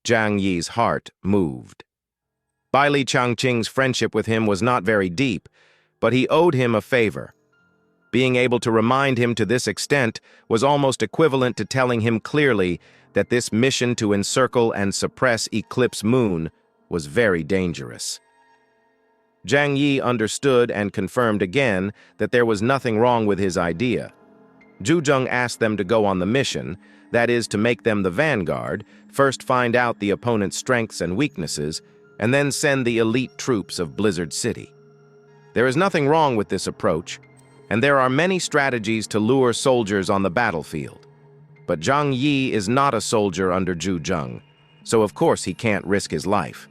Zhang Yi's heart moved. Bai Li Changqing's friendship with him was not very deep, but he owed him a favor. Being able to remind him to this extent was almost equivalent to telling him clearly that this mission to encircle and suppress Eclipse Moon was very dangerous. Zhang Yi understood and confirmed again that there was nothing wrong with his idea. Zhang asked them to go on the mission, that is, to make them the vanguard, first find out the opponent's strengths and weaknesses, and then send the elite troops of Blizzard City. There is nothing wrong with this approach, and there are many strategies to lure soldiers on the battlefield. But Zhang Yi is not a soldier under Zhang, so of course he can't risk his life.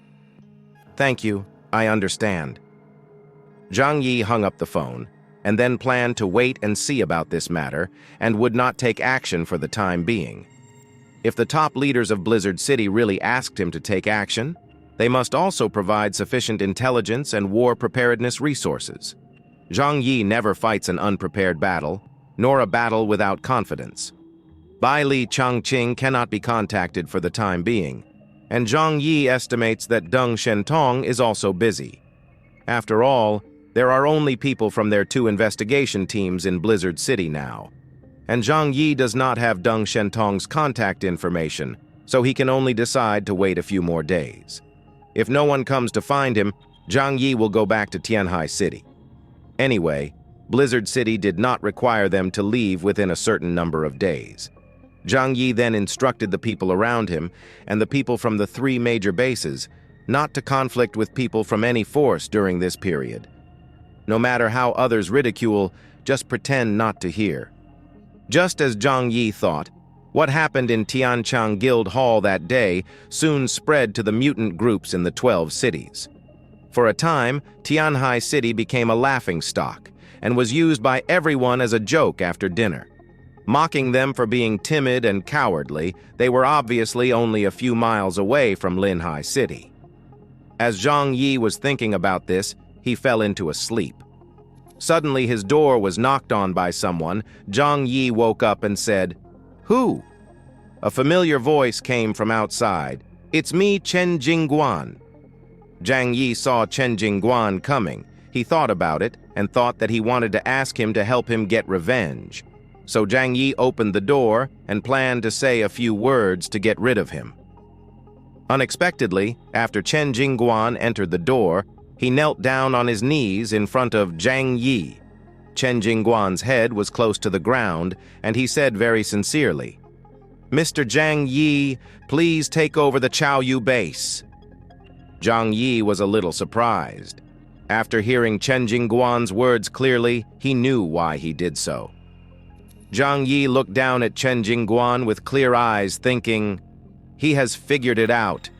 Thank you, I understand. Zhang Yi hung up the phone, and then planned to wait and see about this matter, and would not take action for the time being. If the top leaders of Blizzard City really asked him to take action, they must also provide sufficient intelligence and war preparedness resources. Zhang Yi never fights an unprepared battle, nor a battle without confidence. Bai Li Changqing cannot be contacted for the time being, and Zhang Yi estimates that Deng Shentong is also busy. After all, there are only people from their 2 investigation teams in Blizzard City now, and Zhang Yi does not have Deng Shentong's contact information, so he can only decide to wait a few more days. If no one comes to find him, Zhang Yi will go back to Tianhai City. Anyway, Blizzard City did not require them to leave within a certain number of days. Zhang Yi then instructed the people around him and the people from the 3 major bases not to conflict with people from any force during this period. No matter how others ridicule, just pretend not to hear. Just as Zhang Yi thought, what happened in Tianchang Guild Hall that day soon spread to the mutant groups in the 12 cities. For a time, Tianhai City became a laughingstock and was used by everyone as a joke after dinner. Mocking them for being timid and cowardly, they were obviously only a few miles away from Linhai City. As Zhang Yi was thinking about this, he fell into a sleep. Suddenly his door was knocked on by someone. Zhang Yi woke up and said, "Who?" A familiar voice came from outside. "It's me, Chen Jingguan." Zhang Yi saw Chen Jingguan coming. He thought about it and thought that he wanted to ask him to help him get revenge. So Zhang Yi opened the door and planned to say a few words to get rid of him. Unexpectedly, after Chen Jingguan entered the door, he knelt down on his knees in front of Zhang Yi. Chen Jingguan's head was close to the ground, and he said very sincerely, "Mr. Zhang Yi, please take over the Chaoyu base." Zhang Yi was a little surprised. After hearing Chen Jingguan's words clearly, he knew why he did so. Zhang Yi looked down at Chen Jingguan with clear eyes, thinking, he has figured it out.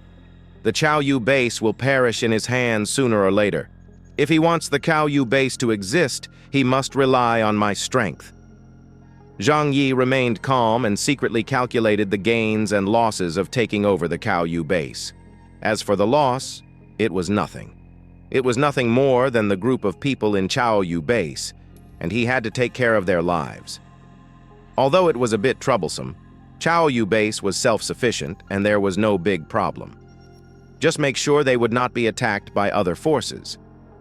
The Chaoyu base will perish in his hands sooner or later. If he wants the Chaoyu base to exist, he must rely on my strength. Zhang Yi remained calm and secretly calculated the gains and losses of taking over the Chaoyu base. As for the loss, it was nothing. It was nothing more than the group of people in Chaoyu base, and he had to take care of their lives. Although it was a bit troublesome, Chaoyu base was self-sufficient and there was no big problem. Just make sure they would not be attacked by other forces.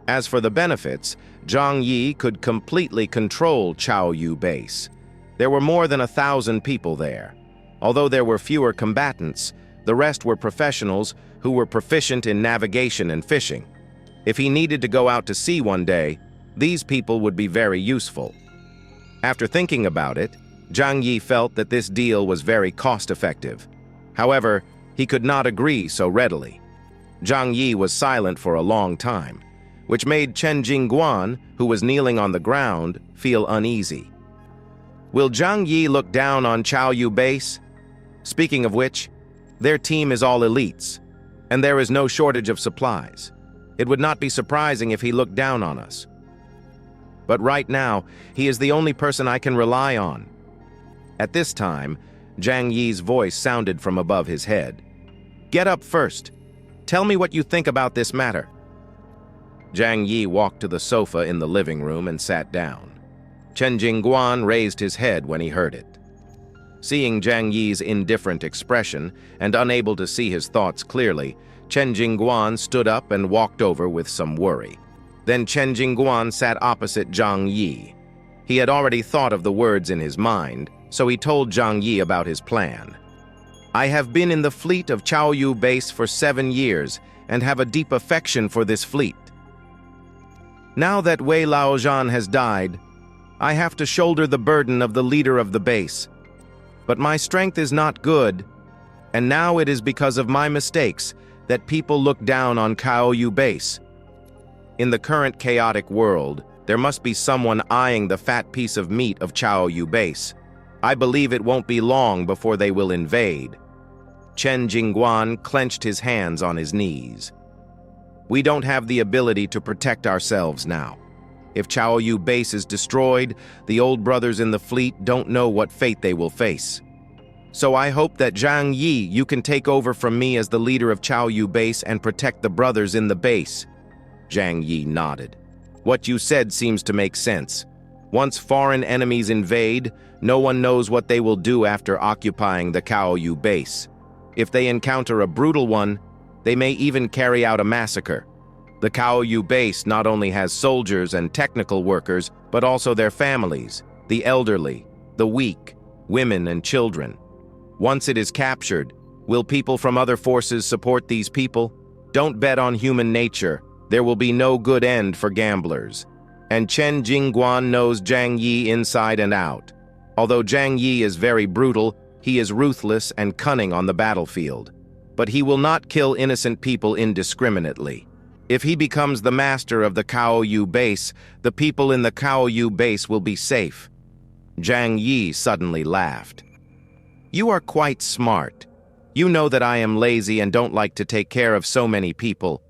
As for the benefits, Zhang Yi could completely control Chaoyu base. There were more than 1,000 people there. Although there were fewer combatants, the rest were professionals who were proficient in navigation and fishing. If he needed to go out to sea one day, these people would be very useful. After thinking about it, Zhang Yi felt that this deal was very cost-effective. However, he could not agree so readily. Zhang Yi was silent for a long time, which made Chen Jingguan, who was kneeling on the ground, feel uneasy. Will Zhang Yi look down on Chaoyu base? Speaking of which, their team is all elites, and there is no shortage of supplies. It would not be surprising if he looked down on us. But right now, he is the only person I can rely on. At this time, Zhang Yi's voice sounded from above his head. "Get up first. Tell me what you think about this matter." Zhang Yi walked to the sofa in the living room and sat down. Chen Jingguan raised his head when he heard it. Seeing Zhang Yi's indifferent expression and unable to see his thoughts clearly, Chen Jingguan stood up and walked over with some worry. Then Chen Jingguan sat opposite Zhang Yi. He had already thought of the words in his mind, so he told Zhang Yi about his plan. I have been in the fleet of Chaoyu base for 7 years and have a deep affection for this fleet. Now that Wei Laozhan has died, I have to shoulder the burden of the leader of the base. But my strength is not good, and now it is because of my mistakes that people look down on Chaoyu base. In the current chaotic world, there must be someone eyeing the fat piece of meat of Chaoyu base. I believe it won't be long before they will invade. Chen Jingguan clenched his hands on his knees. We don't have the ability to protect ourselves now. If Chaoyu base is destroyed, the old brothers in the fleet don't know what fate they will face. So I hope that Zhang Yi, you can take over from me as the leader of Chaoyu base and protect the brothers in the base. Zhang Yi nodded. What you said seems to make sense. Once foreign enemies invade, no one knows what they will do after occupying the Chaoyu base. If they encounter a brutal one, they may even carry out a massacre. The Chaoyu base not only has soldiers and technical workers, but also their families, the elderly, the weak, women and children. Once it is captured, will people from other forces support these people? Don't bet on human nature. There will be no good end for gamblers. And Chen Jingguan knows Zhang Yi inside and out. Although Zhang Yi is very brutal, he is ruthless and cunning on the battlefield. But he will not kill innocent people indiscriminately. If he becomes the master of the Chaoyu base, the people in the Chaoyu base will be safe. Zhang Yi suddenly laughed. You are quite smart. You know that I am lazy and don't like to take care of so many people.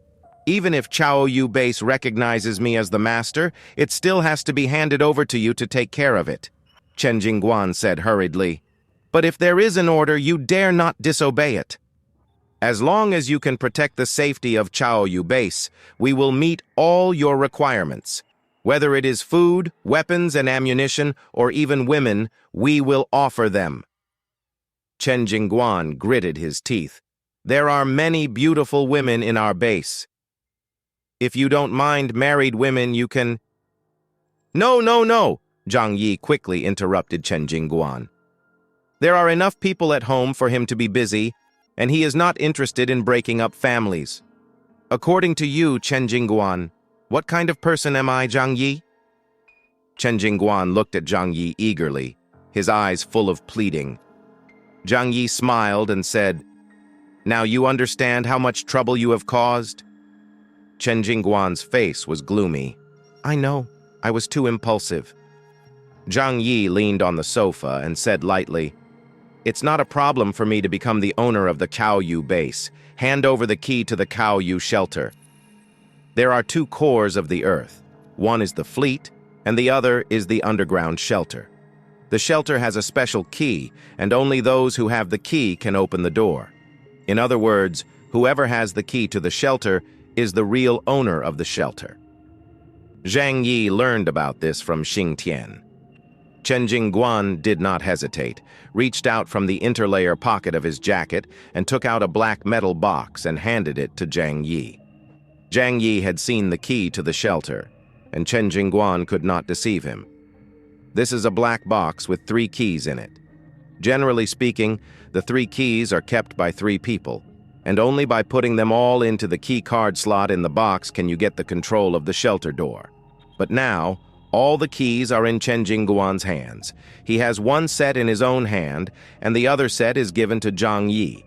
Even if Chaoyu base recognizes me as the master, it still has to be handed over to you to take care of it, Chen Jingguan said hurriedly. But if there is an order, you dare not disobey it. As long as you can protect the safety of Chaoyu base, we will meet all your requirements. Whether it is food, weapons and ammunition, or even women, we will offer them. Chen Jingguan gritted his teeth. There are many beautiful women in our base. If you don't mind married women, you can... No, Zhang Yi quickly interrupted Chen Jingguan. There are enough people at home for him to be busy, and he is not interested in breaking up families. According to you, Chen Jingguan, what kind of person am I, Zhang Yi? Chen Jingguan looked at Zhang Yi eagerly, his eyes full of pleading. Zhang Yi smiled and said, Now you understand how much trouble you have caused? Chen Jingguan's face was gloomy. I know, I was too impulsive. Zhang Yi leaned on the sofa and said lightly, It's not a problem for me to become the owner of the Chaoyu base. Hand over the key to the Chaoyu shelter. There are 2 cores of the earth. One is the fleet, and the other is the underground shelter. The shelter has a special key, and only those who have the key can open the door. In other words, whoever has the key to the shelter is the real owner of the shelter. Zhang Yi learned about this from Xing Tian. Chen Jingguan did not hesitate, reached out from the interlayer pocket of his jacket and took out a black metal box and handed it to Zhang Yi. Zhang Yi had seen the key to the shelter, and Chen Jingguan could not deceive him. This is a black box with 3 keys in it. Generally speaking, the 3 keys are kept by 3 people, and only by putting them all into the key card slot in the box can you get the control of the shelter door. But now, all the keys are in Chen Jingguan's hands. He has 1 set in his own hand, and the other set is given to Zhang Yi.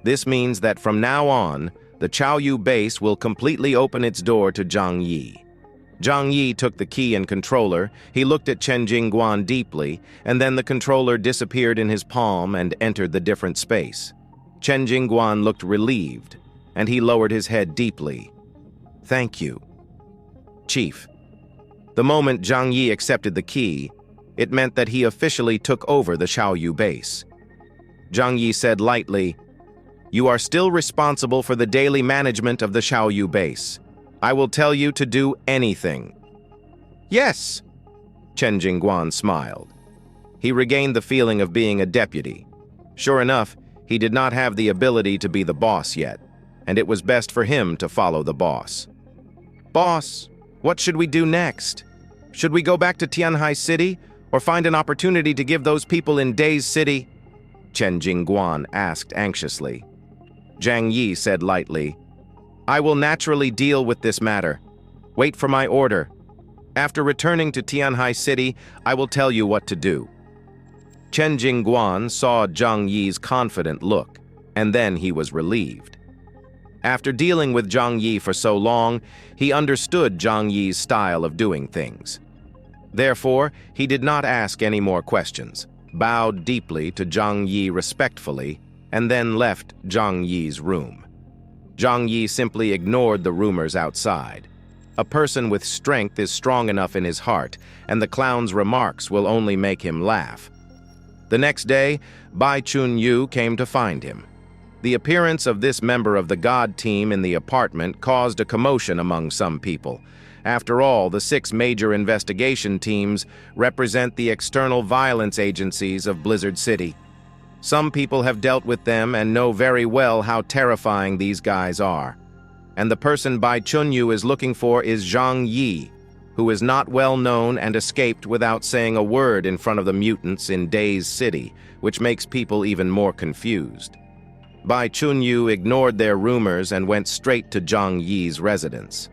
This means that from now on, the Chaoyu base will completely open its door to Zhang Yi. Zhang Yi took the key and controller, he looked at Chen Jingguan deeply, and then the controller disappeared in his palm and entered the different space. Chen Jingguan looked relieved, and he lowered his head deeply. Thank you, Chief. The moment Zhang Yi accepted the key, it meant that he officially took over the Chaoyu base. Zhang Yi said lightly, You are still responsible for the daily management of the Chaoyu base. I will tell you to do anything. Yes, Chen Jingguan smiled. He regained the feeling of being a deputy. Sure enough, he did not have the ability to be the boss yet, and it was best for him to follow the boss. "Boss, what should we do next? Should we go back to Tianhai City or find an opportunity to give those people in Days City?" Chen Jingguan asked anxiously. Zhang Yi said lightly, "I will naturally deal with this matter. Wait for my order. After returning to Tianhai City, I will tell you what to do." Chen Jingguan saw Zhang Yi's confident look, and then he was relieved. After dealing with Zhang Yi for so long, he understood Zhang Yi's style of doing things. Therefore, he did not ask any more questions, bowed deeply to Zhang Yi respectfully, and then left Zhang Yi's room. Zhang Yi simply ignored the rumors outside. A person with strength is strong enough in his heart, and the clown's remarks will only make him laugh. The next day, Bai Chunyu came to find him. The appearance of this member of the God team in the apartment caused a commotion among some people. After all, the 6 major investigation teams represent the external violence agencies of Blizzard City. Some people have dealt with them and know very well how terrifying these guys are. And the person Bai Chunyu is looking for is Zhang Yi, who is not well known and escaped without saying a word in front of the mutants in Days City, which makes people even more confused. Bai Chunyu ignored their rumors and went straight to Zhang Yi's residence.